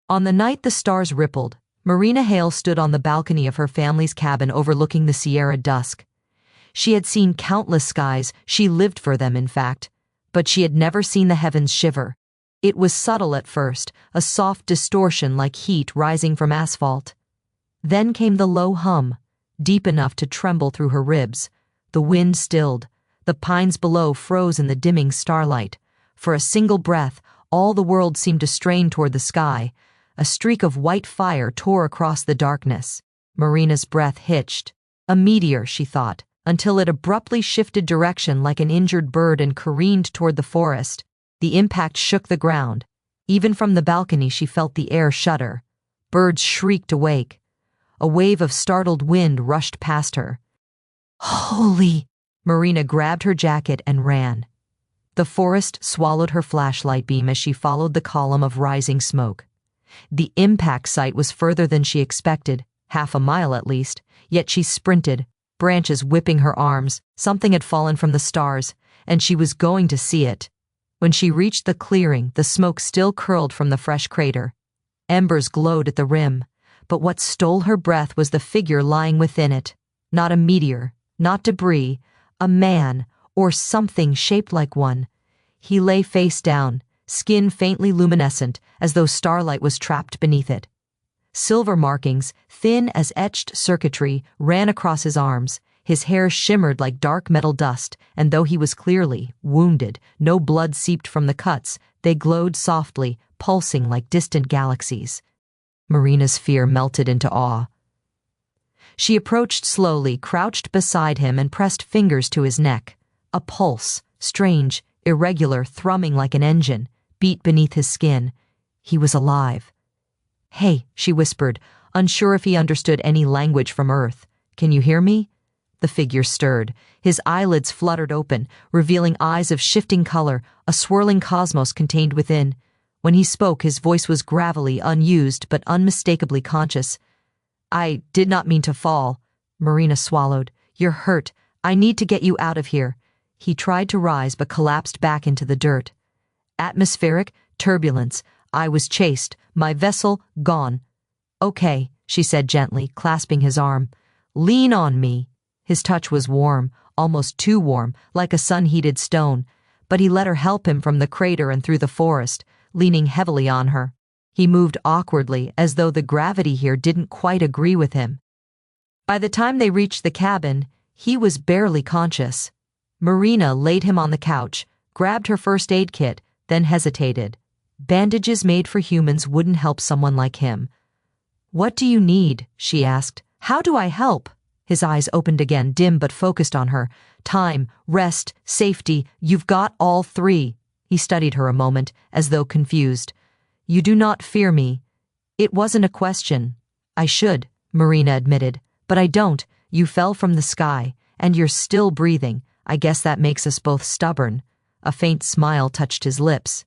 On the night the stars rippled, Marina Hale stood on the balcony of her family's cabin overlooking the Sierra dusk. She had seen countless skies, she lived for them in fact, but she had never seen the heavens shiver. It was subtle at first, a soft distortion like heat rising from asphalt. Then came the low hum, deep enough to tremble through her ribs. The wind stilled. The pines below froze in the dimming starlight. For a single breath, all the world seemed to strain toward the sky. A streak of white fire tore across the darkness. Marina's breath hitched. A meteor, she thought, until it abruptly shifted direction like an injured bird and careened toward the forest. The impact shook the ground. Even from the balcony she felt the air shudder. Birds shrieked awake. A wave of startled wind rushed past her. Holy! Marina grabbed her jacket and ran. The forest swallowed her flashlight beam as she followed the column of rising smoke. The impact site was further than she expected, half a mile at least, yet she sprinted, branches whipping her arms. Something had fallen from the stars, and she was going to see it. When she reached the clearing, the smoke still curled from the fresh crater. Embers glowed at the rim, but what stole her breath was the figure lying within it. Not a meteor, not debris, a man, or something shaped like one. He lay face down, skin faintly luminescent, as though starlight was trapped beneath it. Silver markings, thin as etched circuitry, ran across his arms. His hair shimmered like dark metal dust, and though he was clearly wounded, no blood seeped from the cuts, they glowed softly, pulsing like distant galaxies. Marina's fear melted into awe. She approached slowly, crouched beside him, and pressed fingers to his neck. A pulse, strange, irregular, thrumming like an engine, beat beneath his skin. He was alive. "Hey," she whispered, unsure if he understood any language from Earth. "Can you hear me?" The figure stirred. His eyelids fluttered open, revealing eyes of shifting color, a swirling cosmos contained within. When he spoke, his voice was gravelly, unused, but unmistakably conscious. "I did not mean to fall." Marina swallowed. "You're hurt. I need to get you out of here." He tried to rise, but collapsed back into the dirt. "Atmospheric turbulence. I was chased. My vessel gone." "Okay," she said gently, clasping his arm. "Lean on me." His touch was warm, almost too warm, like a sun-heated stone, but he let her help him from the crater and through the forest, leaning heavily on her. He moved awkwardly, as though the gravity here didn't quite agree with him. By the time they reached the cabin, he was barely conscious. Marina laid him on the couch, grabbed her first aid kit, then hesitated. Bandages made for humans wouldn't help someone like him. "What do you need?" she asked. "How do I help?" His eyes opened again, dim but focused on her. "Time, rest, safety, you've got all three." He studied her a moment, as though confused. "You do not fear me." "It wasn't a question." "I should," Marina admitted. "But I don't. You fell from the sky, and you're still breathing. I guess that makes us both stubborn." A faint smile touched his lips.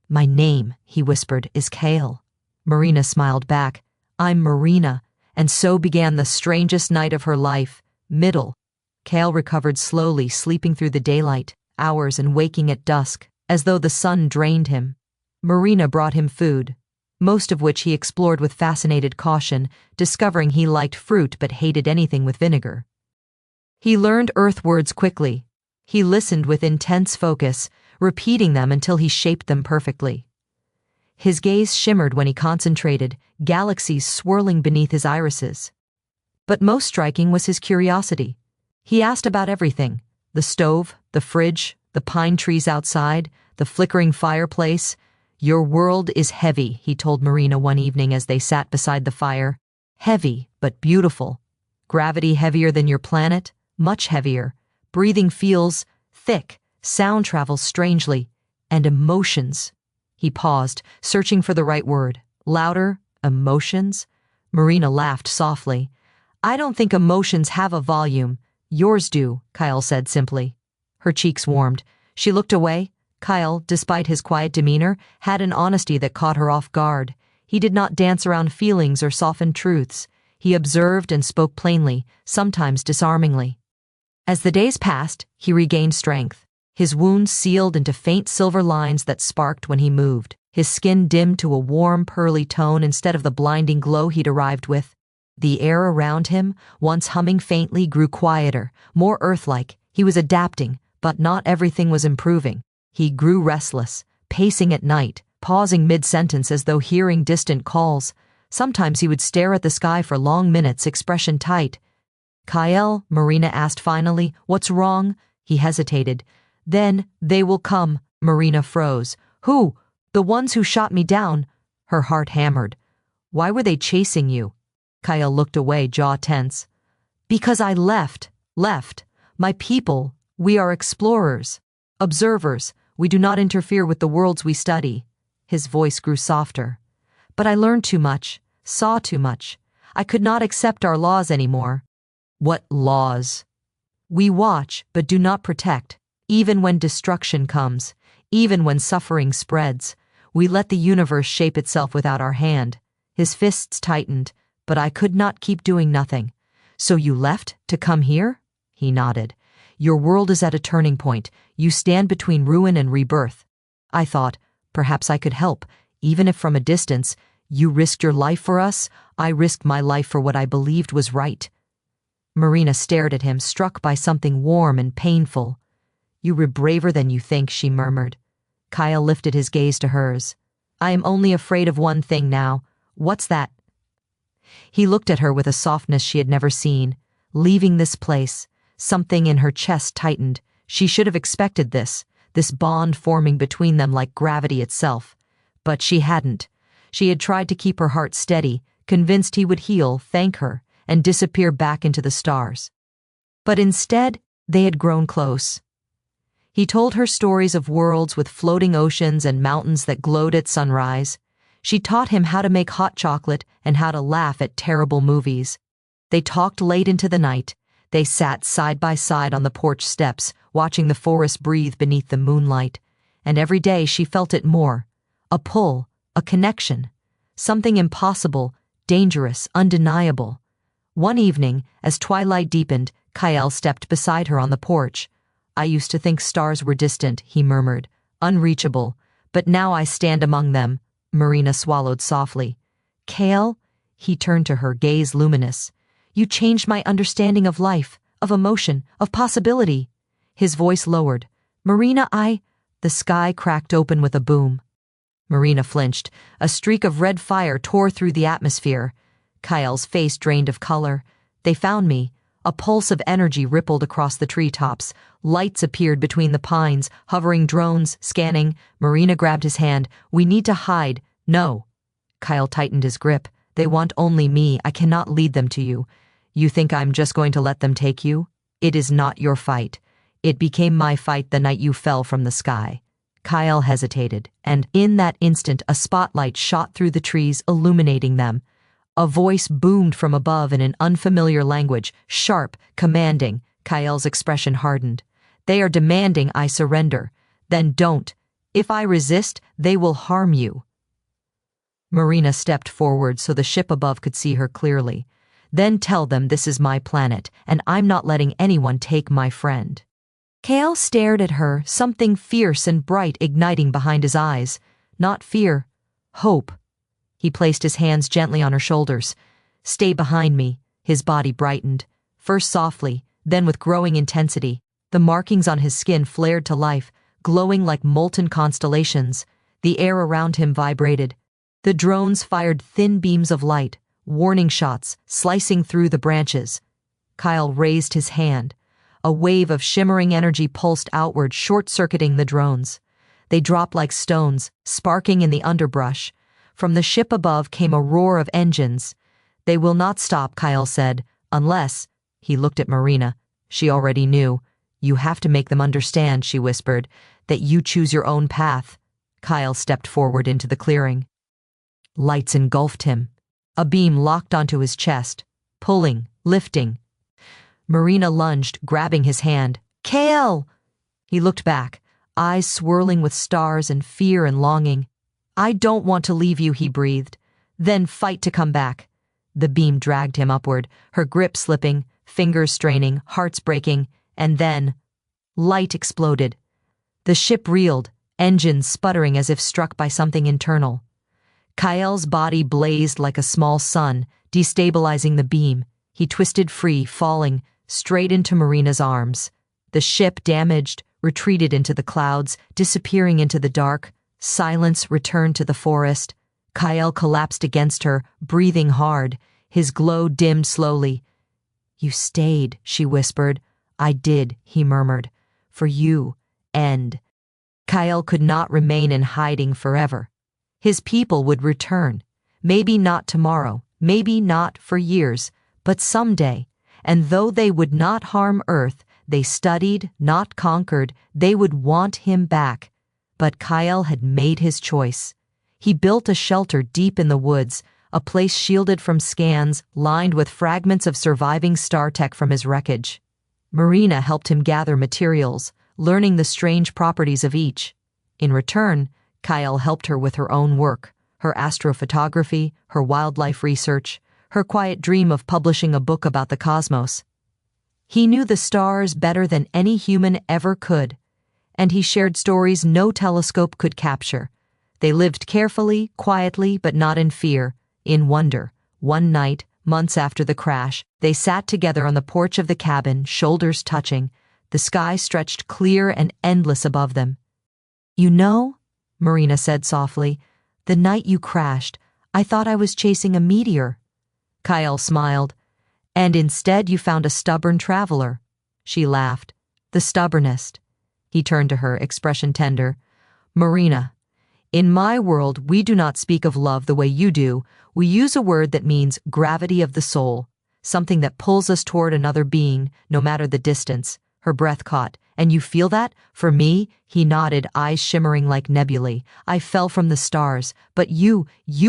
"My name," he whispered, "is Kael." Marina smiled back. "I'm Marina." And so began the strangest night of her life. Middle. Kael recovered slowly, sleeping through the daylight, hours, and waking at dusk, as though the sun drained him. Marina brought him food, most of which he explored with fascinated caution, discovering he liked fruit but hated anything with vinegar. He learned Earth words quickly. He listened with intense focus, repeating them until he shaped them perfectly. His gaze shimmered when he concentrated, galaxies swirling beneath his irises. But most striking was his curiosity. He asked about everything: the stove, the fridge, the pine trees outside, the flickering fireplace. "Your world is heavy," he told Marina one evening as they sat beside the fire. "Heavy, but beautiful. Gravity heavier than your planet, much heavier. Breathing feels thick, sound travels strangely, and emotions." He paused, searching for the right word. Louder? Emotions? Marina laughed softly. "I don't think emotions have a volume. Yours do," Kael said simply. Her cheeks warmed. She looked away. Kael, despite his quiet demeanor, had an honesty that caught her off guard. He did not dance around feelings or soften truths. He observed and spoke plainly, sometimes disarmingly. As the days passed, he regained strength. His wounds sealed into faint silver lines that sparked when he moved. His skin dimmed to a warm, pearly tone instead of the blinding glow he'd arrived with. The air around him, once humming faintly, grew quieter, more earth-like. He was adapting, but not everything was improving. He grew restless, pacing at night, pausing mid-sentence as though hearing distant calls. Sometimes he would stare at the sky for long minutes, expression tight. "Kael," Marina asked finally, "what's wrong?" He hesitated. "Then, they will come." Marina froze. "Who? The ones who shot me down?" Her heart hammered. "Why were they chasing you?" Kael looked away, jaw tense. "Because I left. My people, we are explorers, observers. We do not interfere with the worlds we study." His voice grew softer. "But I learned too much, saw too much. I could not accept our laws anymore." "What laws?" "We watch, but do not protect. Even when destruction comes, even when suffering spreads, we let the universe shape itself without our hand." His fists tightened. "But I could not keep doing nothing." "So you left to come here?" He nodded. "Your world is at a turning point. You stand between ruin and rebirth. I thought, perhaps I could help, even if from a distance. You risked your life for us. I risked my life for what I believed was right." Marina stared at him, struck by something warm and painful. "You were braver than you think," she murmured. Kael lifted his gaze to hers. "I am only afraid of one thing now." "What's that?" He looked at her with a softness she had never seen. Leaving this place, something in her chest tightened. She should have expected this bond forming between them like gravity itself. But she hadn't. She had tried to keep her heart steady, convinced he would heal, thank her, and disappear back into the stars. But instead, they had grown close. He told her stories of worlds with floating oceans and mountains that glowed at sunrise. She taught him how to make hot chocolate and how to laugh at terrible movies. They talked late into the night. They sat side by side on the porch steps, watching the forest breathe beneath the moonlight. And every day she felt it more. A pull, a connection. Something impossible, dangerous, undeniable. One evening, as twilight deepened, Kael stepped beside her on the porch. "I used to think stars were distant," he murmured, "unreachable. But now I stand among them." Marina swallowed softly. "Kael?" He turned to her, gaze luminous. "You changed my understanding of life, of emotion, of possibility." His voice lowered. "Marina, The sky cracked open with a boom. Marina flinched. A streak of red fire tore through the atmosphere. Kael's face drained of color. "They found me." A pulse of energy rippled across the treetops. Lights appeared between the pines, hovering drones, scanning. Marina grabbed his hand. "We need to hide." "No." Kael tightened his grip. "They want only me. I cannot lead them to you. You think I'm just going to let them take you? It is not your fight. It became my fight the night you fell from the sky." Kael hesitated, and in that instant a spotlight shot through the trees, illuminating them. A voice boomed from above in an unfamiliar language, sharp, commanding. Kael's expression hardened. "They are demanding I surrender. Then don't. If I resist, they will harm you." Marina stepped forward so the ship above could see her clearly. "Then tell them this is my planet, and I'm not letting anyone take my friend." Kael stared at her, something fierce and bright igniting behind his eyes. Not fear, hope. He placed his hands gently on her shoulders. "Stay behind me." His body brightened, first softly, then with growing intensity. The markings on his skin flared to life, glowing like molten constellations. The air around him vibrated. The drones fired thin beams of light, warning shots, slicing through the branches. Kael raised his hand. A wave of shimmering energy pulsed outward, short-circuiting the drones. They dropped like stones, sparking in the underbrush. From the ship above came a roar of engines. "They will not stop," Kael said, "unless—" He looked at Marina. She already knew. "You have to make them understand," she whispered, "that you choose your own path." Kael stepped forward into the clearing. Lights engulfed him. A beam locked onto his chest, pulling, lifting. Marina lunged, grabbing his hand. "Kael!" He looked back, eyes swirling with stars and fear and longing. "I don't want to leave you," he breathed. "Then fight to come back." The beam dragged him upward, her grip slipping, fingers straining, hearts breaking, and then light exploded. The ship reeled, engines sputtering as if struck by something internal. Kael's body blazed like a small sun, destabilizing the beam. He twisted free, falling straight into Marina's arms. The ship, damaged, retreated into the clouds, disappearing into the dark. Silence returned to the forest. Kael collapsed against her, breathing hard. His glow dimmed slowly. "You stayed," she whispered. "I did," he murmured. "For you, and..." Kael could not remain in hiding forever. His people would return. Maybe not tomorrow, maybe not for years, but someday. And though they would not harm Earth, they studied, not conquered, they would want him back. But Kael had made his choice. He built a shelter deep in the woods, a place shielded from scans, lined with fragments of surviving star tech from his wreckage. Marina helped him gather materials, learning the strange properties of each. In return, Kael helped her with her own work, her astrophotography, her wildlife research, her quiet dream of publishing a book about the cosmos. He knew the stars better than any human ever could, and he shared stories no telescope could capture. They lived carefully, quietly, but not in fear, in wonder. One night, months after the crash, they sat together on the porch of the cabin, shoulders touching. The sky stretched clear and endless above them. "You know," Marina said softly, "the night you crashed, I thought I was chasing a meteor." Kael smiled. "And instead you found a stubborn traveler." She laughed. "The stubbornest." He turned to her, expression tender. "Marina, in my world we do not speak of love the way you do. We use a word that means gravity of the soul, something that pulls us toward another being, no matter the distance." Her breath caught. "And you feel that? For me," he nodded, eyes shimmering like nebulae. "I fell from the stars. But you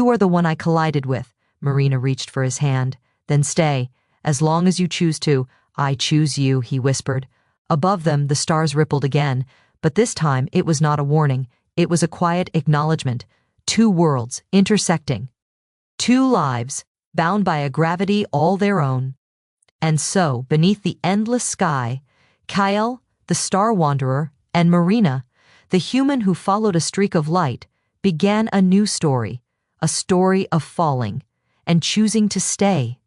are the one I collided with." Marina reached for his hand. "Then stay. As long as you choose to." "I choose you," he whispered. Above them, the stars rippled again, but this time it was not a warning. It was a quiet acknowledgement. Two worlds intersecting. Two lives, bound by a gravity all their own. And so, beneath the endless sky, Kael, the star wanderer, and Marina, the human who followed a streak of light, began a new story, a story of falling and choosing to stay.